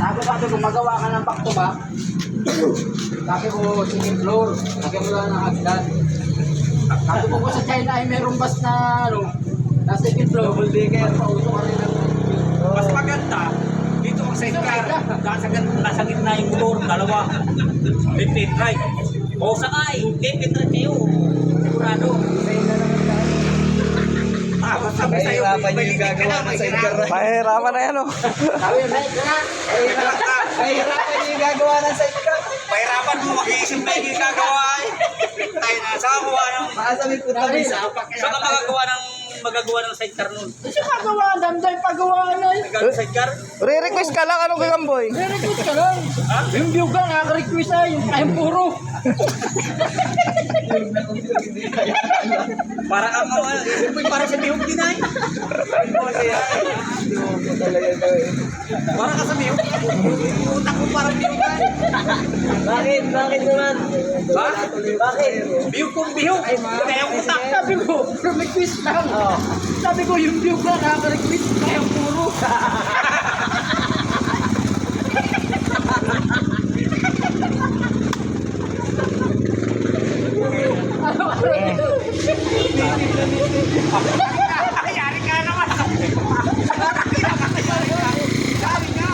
Sabi ko kung magawa ka ng back to back, sabi ko second floor, lagyan mo lang ng hagdan. Sabi ko sa China ay merong bus na ano, na second floor. Double decker. Pauso ka rin ng Mas maganda, dito ang sidecar, nasa gitna yung motor, dalawa. Left and right. O sakay, left and right kayo. Sigurado. Tapos sabi sa'yo, Mahirapan yung balikin ka gagawa na, ng may sidecar. ginagawa. Mahirapan na yan, oh. sabi yun, na. Mahirapan yung gagawa ng sidecar. Pahirapan mo, mag-iisip na yung gagawa eh. Tayo na, saan ka gawa ng, Maasabi po tabi. saan ka magagawa ng sidecar nun? Kasi magawa, damday pagawa na yun. Nagagawa ng sidecar? Re-request ka lang, ano kay Gamboy? Re-request ka lang. Yung view ka, nakaka-request ay, yung kayang puro. Para ang mga, isip mo para sa bihog din ay. Para ka sa bihog. Utak mo para bihog ay. Bakit? Bakit naman? Ha? Bakit? Bihog kong bihog. Kaya ang utak. Sabi ko, request lang. Sabi ko, yung view ka, nakaka-request, kayang puro. Ano?